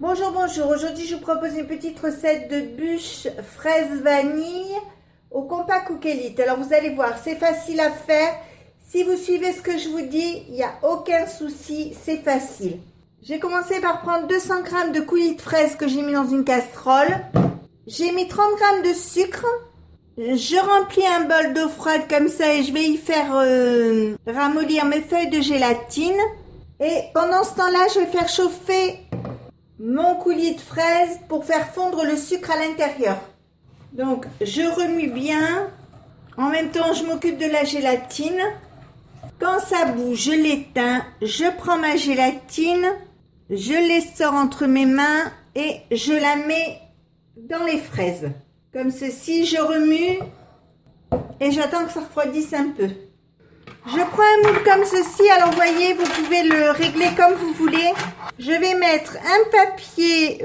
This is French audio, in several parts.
Bonjour, bonjour. Aujourd'hui, je vous propose une petite recette de bûche fraise vanille au compas Cook Elite. Alors, vous allez voir, c'est facile à faire. Si vous suivez ce que je vous dis, il n'y a aucun souci, c'est facile. J'ai commencé par prendre 200 g de coulis de fraises que j'ai mis dans une casserole. J'ai mis 30 g de sucre. Je remplis un bol d'eau froide comme ça et je vais y faire ramollir mes feuilles de gélatine. Et pendant ce temps-là, je vais faire chauffer mon coulis de fraises pour faire fondre le sucre à l'intérieur. Donc je remue bien. En même temps, je m'occupe de la gélatine. Quand ça bouge, je l'éteins. Je prends ma gélatine. Je l'essore entre mes mains et je la mets dans les fraises. Comme ceci, je remue et j'attends que ça refroidisse un peu. Je prends un moule comme ceci, alors vous voyez, vous pouvez le régler comme vous voulez. Je vais mettre un papier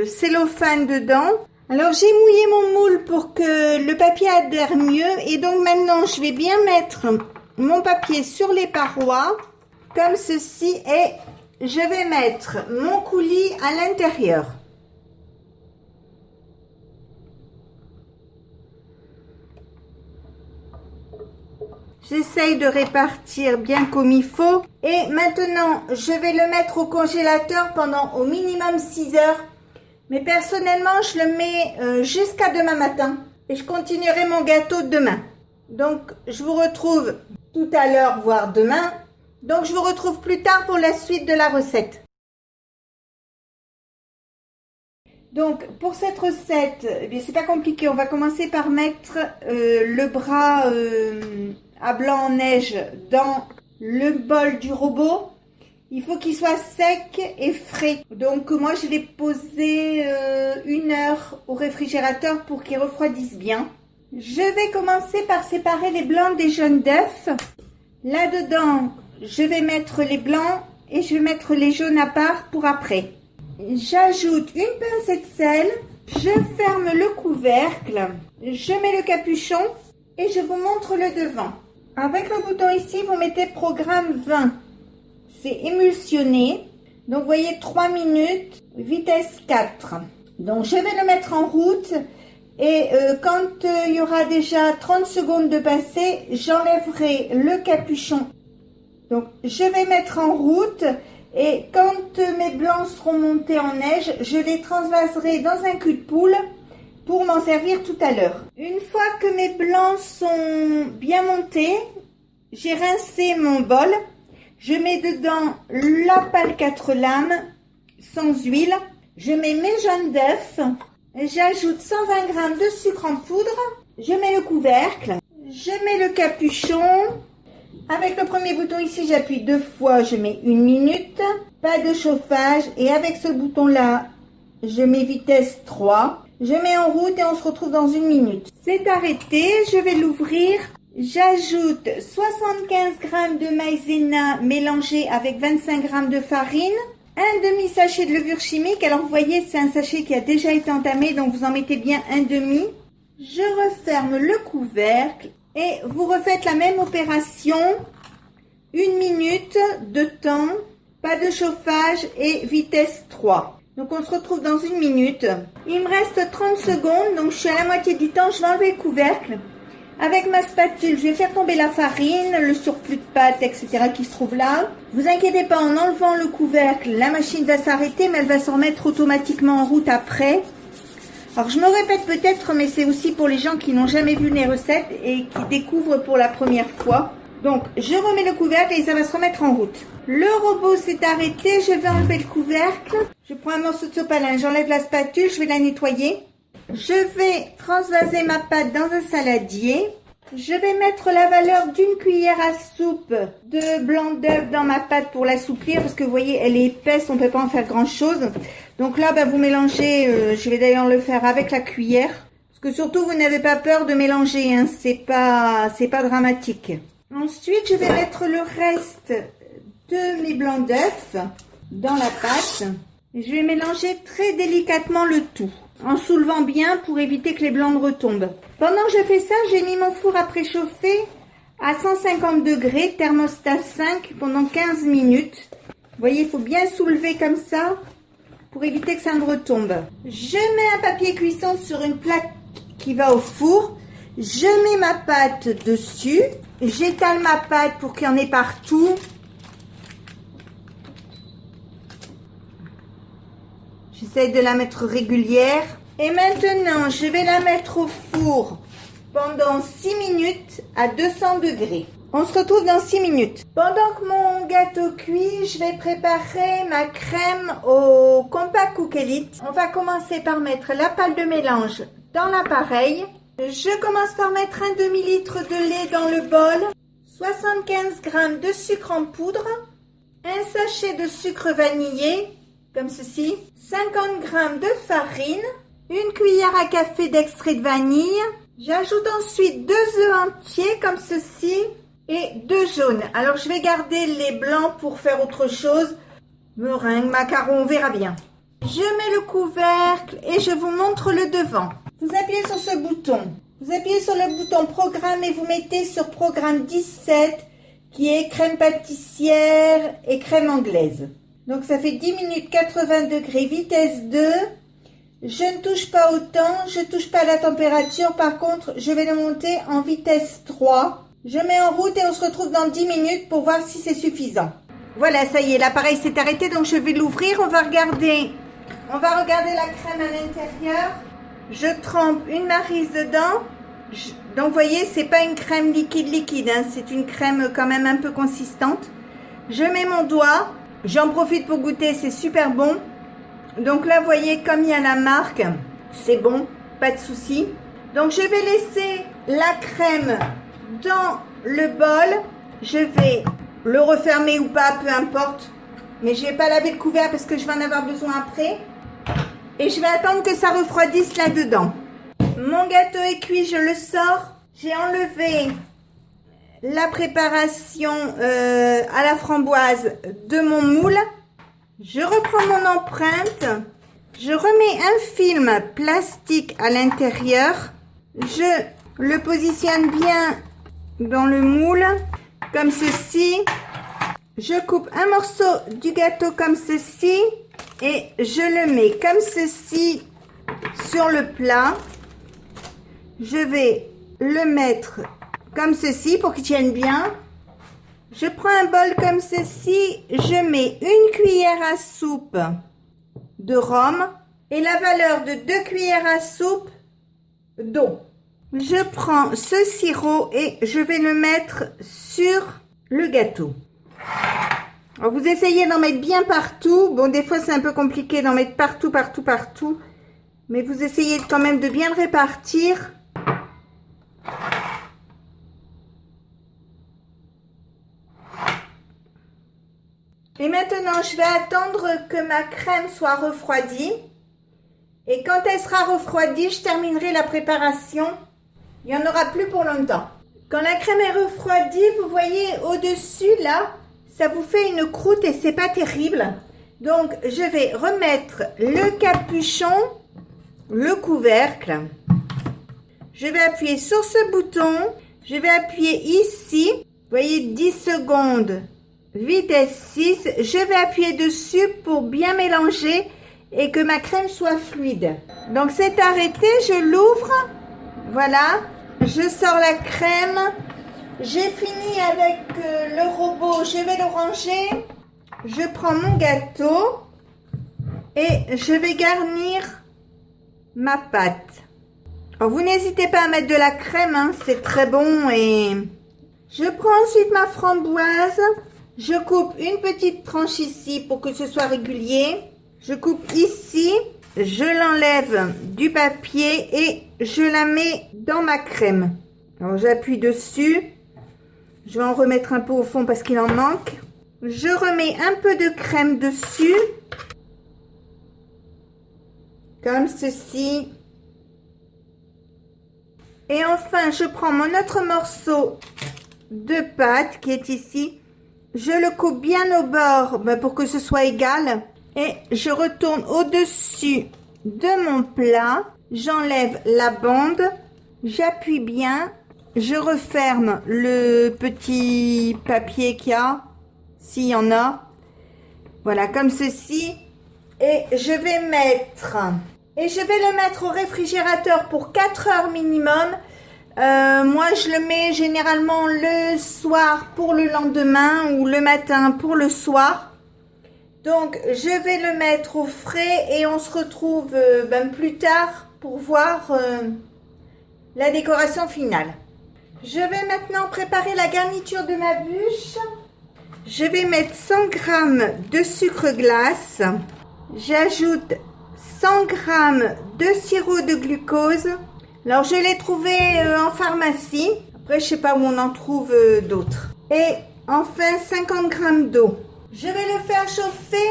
cellophane dedans. Alors j'ai mouillé mon moule pour que le papier adhère mieux. Et donc maintenant, je vais bien mettre mon papier sur les parois, comme ceci. Et je vais mettre mon coulis à l'intérieur. J'essaye de répartir bien comme il faut. Et maintenant, je vais le mettre au congélateur pendant au minimum 6 heures. Mais personnellement, je le mets jusqu'à demain matin. Et je continuerai mon gâteau demain. Donc, je vous retrouve tout à l'heure, voire demain. Donc, je vous retrouve plus tard pour la suite de la recette. Donc, pour cette recette, eh bien, c'est pas compliqué. On va commencer par mettre le bras à blanc en neige dans le bol du robot. Il faut qu'il soit sec et frais. Donc, moi, je l'ai posé 1 heure au réfrigérateur pour qu'il refroidisse bien. Je vais commencer par séparer les blancs des jaunes d'œufs. Là-dedans, je vais mettre les blancs et je vais mettre les jaunes à part pour après. J'ajoute une pincée de sel, je ferme le couvercle, je mets le capuchon et je vous montre le devant. Avec le bouton ici, vous mettez programme 20. C'est émulsionné. Donc, vous voyez 3 minutes, vitesse 4. Donc, je vais le mettre en route et quand il y aura déjà 30 secondes de passé, j'enlèverai le capuchon. Donc, je vais mettre en route. Et quand mes blancs seront montés en neige, je les transvaserai dans un cul de poule pour m'en servir tout à l'heure. Une fois que mes blancs sont bien montés, j'ai rincé mon bol. Je mets dedans la pâle 4 lames sans huile. Je mets mes jaunes d'œufs. J'ajoute 120 g de sucre en poudre. Je mets le couvercle. Je mets le capuchon. Avec le premier bouton ici, j'appuie 2 fois, je mets 1 minute, pas de chauffage. Et avec ce bouton-là, je mets vitesse 3. Je mets en route et on se retrouve dans 1 minute. C'est arrêté, je vais l'ouvrir. J'ajoute 75 g de maïzena mélangé avec 25 g de farine. Un demi-sachet de levure chimique. Alors vous voyez, c'est un sachet qui a déjà été entamé, donc vous en mettez bien un demi. Je referme le couvercle. Et vous refaites la même opération, 1 minute de temps, pas de chauffage et vitesse 3. Donc on se retrouve dans 1 minute. Il me reste 30 secondes, donc je suis à la moitié du temps, je vais enlever le couvercle. Avec ma spatule, je vais faire tomber la farine, le surplus de pâte, etc. qui se trouve là. Vous inquiétez pas, en enlevant le couvercle, la machine va s'arrêter, mais elle va se remettre automatiquement en route après. Alors, je me répète peut-être, mais c'est aussi pour les gens qui n'ont jamais vu les recettes et qui découvrent pour la première fois. Donc, je remets le couvercle et ça va se remettre en route. Le robot s'est arrêté, je vais enlever le couvercle. Je prends un morceau de sopalin, j'enlève la spatule, je vais la nettoyer. Je vais transvaser ma pâte dans un saladier. Je vais mettre la valeur d'1 cuillère à soupe de blanc d'œuf dans ma pâte pour l'assouplir parce que vous voyez, elle est épaisse, on ne peut pas en faire grand chose. Donc là, vous mélangez, je vais d'ailleurs le faire avec la cuillère. Parce que surtout, vous n'avez pas peur de mélanger, hein, c'est pas dramatique. Ensuite, je vais mettre le reste de mes blancs d'œuf dans la pâte. Et je vais mélanger très délicatement le tout, en soulevant bien pour éviter que les blancs ne retombent. Pendant que je fais ça, j'ai mis mon four à préchauffer à 150 degrés, thermostat 5, pendant 15 minutes. Vous voyez, il faut bien soulever comme ça pour éviter que ça me retombe. Je mets un papier cuisson sur une plaque qui va au four. Je mets ma pâte dessus. J'étale ma pâte pour qu'il y en ait partout. J'essaie de la mettre régulière. Et maintenant, je vais la mettre au four pendant 6 minutes à 200 degrés. On se retrouve dans 6 minutes. Pendant que mon gâteau cuit, je vais préparer ma crème au Compact Cook Elite. On va commencer par mettre la pâte de mélange dans l'appareil. Je commence par mettre un demi-litre de lait dans le bol, 75 g de sucre en poudre, un sachet de sucre vanillé, comme ceci, 50 g de farine, une cuillère à café d'extrait de vanille. J'ajoute ensuite 2 œufs entiers comme ceci et 2 jaunes. Alors je vais garder les blancs pour faire autre chose. Meringue, macaron, on verra bien. Je mets le couvercle et je vous montre le devant. Vous appuyez sur ce bouton. Vous appuyez sur le bouton programme et vous mettez sur programme 17 qui est crème pâtissière et crème anglaise. Donc ça fait 10 minutes 80 degrés vitesse 2. Je ne touche pas au temps, je ne touche pas à la température. Par contre, je vais le monter en vitesse 3. Je mets en route et on se retrouve dans 10 minutes pour voir si c'est suffisant. Voilà, ça y est, l'appareil s'est arrêté, donc je vais l'ouvrir. On va regarder la crème à l'intérieur. Je trempe une maryse dedans. Donc, vous voyez, c'est pas une crème liquide, hein, c'est une crème quand même un peu consistante. Je mets mon doigt. J'en profite pour goûter, c'est super bon. Donc là, vous voyez, comme il y a la marque, c'est bon, pas de souci. Donc, je vais laisser la crème dans le bol. Je vais le refermer ou pas, peu importe. Mais je vais pas laver le couvert parce que je vais en avoir besoin après. Et je vais attendre que ça refroidisse là-dedans. Mon gâteau est cuit, je le sors. J'ai enlevé la préparation à la framboise de mon moule. Je reprends mon empreinte. Je remets un film plastique à l'intérieur. Je le positionne bien dans le moule, comme ceci. Je coupe un morceau du gâteau comme ceci et je le mets comme ceci sur le plat. Je vais le mettre comme ceci pour qu'il tienne bien. Je prends un bol comme ceci, je mets une cuillère à soupe de rhum et la valeur de 2 cuillères à soupe d'eau. Je prends ce sirop et je vais le mettre sur le gâteau. Alors vous essayez d'en mettre bien partout. Bon, des fois c'est un peu compliqué d'en mettre partout. Mais vous essayez quand même de bien le répartir. Et maintenant, je vais attendre que ma crème soit refroidie. Et quand elle sera refroidie, je terminerai la préparation. Il n'y en aura plus pour longtemps. Quand la crème est refroidie, vous voyez au-dessus, là, ça vous fait une croûte et c'est pas terrible. Donc, je vais remettre le capuchon, le couvercle. Je vais appuyer sur ce bouton. Je vais appuyer ici. Vous voyez, 10 secondes. Vitesse 6, je vais appuyer dessus pour bien mélanger et que ma crème soit fluide. Donc c'est arrêté, je l'ouvre, voilà, je sors la crème, j'ai fini avec le robot, je vais le ranger, je prends mon gâteau et je vais garnir ma pâte. Alors vous n'hésitez pas à mettre de la crème, hein, c'est très bon. Et je prends ensuite ma framboise. Je coupe une petite tranche ici pour que ce soit régulier. Je coupe ici. Je l'enlève du papier et je la mets dans ma crème. Alors j'appuie dessus. Je vais en remettre un peu au fond parce qu'il en manque. Je remets un peu de crème dessus. Comme ceci. Et enfin, je prends mon autre morceau de pâte qui est ici. Je le coupe bien au bord pour que ce soit égal. Et je retourne au-dessus de mon plat. J'enlève la bande. J'appuie bien. Je referme le petit papier qu'il y a. S'il y en a. Voilà, comme ceci. Et je vais le mettre au réfrigérateur pour 4 heures minimum. Moi, je le mets généralement le soir pour le lendemain ou le matin pour le soir. Donc, je vais le mettre au frais et on se retrouve plus tard pour voir la décoration finale. Je vais maintenant préparer la garniture de ma bûche. Je vais mettre 100 g de sucre glace. J'ajoute 100 g de sirop de glucose. Alors, je l'ai trouvé en pharmacie. Après, je sais pas où on en trouve d'autres. Et enfin, 50 g d'eau. Je vais le faire chauffer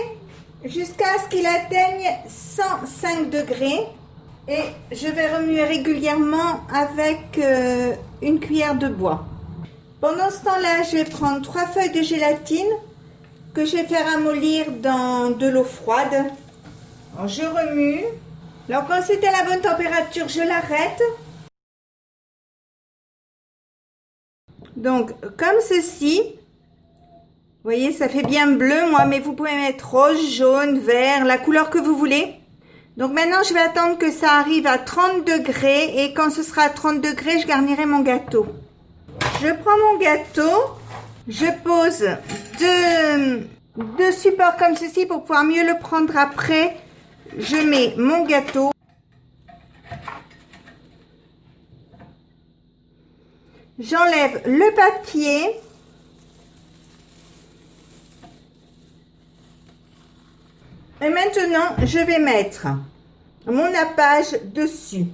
jusqu'à ce qu'il atteigne 105 degrés. Et je vais remuer régulièrement avec une cuillère de bois. Pendant ce temps-là, je vais prendre 3 feuilles de gélatine que je vais faire ramollir dans de l'eau froide. Alors, je remue. Alors, quand c'est à la bonne température, je l'arrête. Donc, comme ceci. Vous voyez, ça fait bien bleu, moi, mais vous pouvez mettre rose, jaune, vert, la couleur que vous voulez. Donc, maintenant, je vais attendre que ça arrive à 30 degrés. Et quand ce sera à 30 degrés, je garnirai mon gâteau. Je prends mon gâteau. Je pose deux supports comme ceci pour pouvoir mieux le prendre après. Je mets mon gâteau. J'enlève le papier. Et maintenant, je vais mettre mon nappage dessus.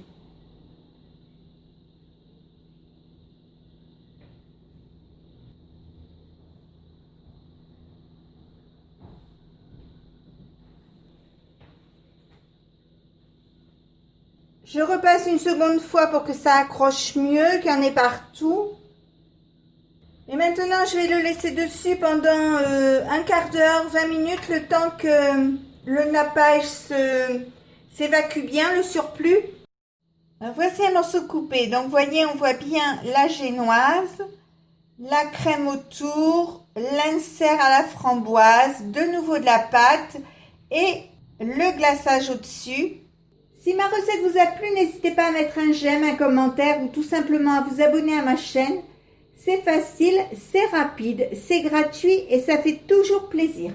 Je repasse une seconde fois pour que ça accroche mieux, qu'il y en ait partout. Et maintenant, je vais le laisser dessus pendant un quart d'heure, 20 minutes, le temps que le nappage s'évacue bien, le surplus. Alors, voici un morceau coupé. Donc, vous voyez, on voit bien la génoise, la crème autour, l'insert à la framboise, de nouveau de la pâte et le glaçage au-dessus. Si ma recette vous a plu, n'hésitez pas à mettre un j'aime, un commentaire ou tout simplement à vous abonner à ma chaîne. C'est facile, c'est rapide, c'est gratuit et ça fait toujours plaisir.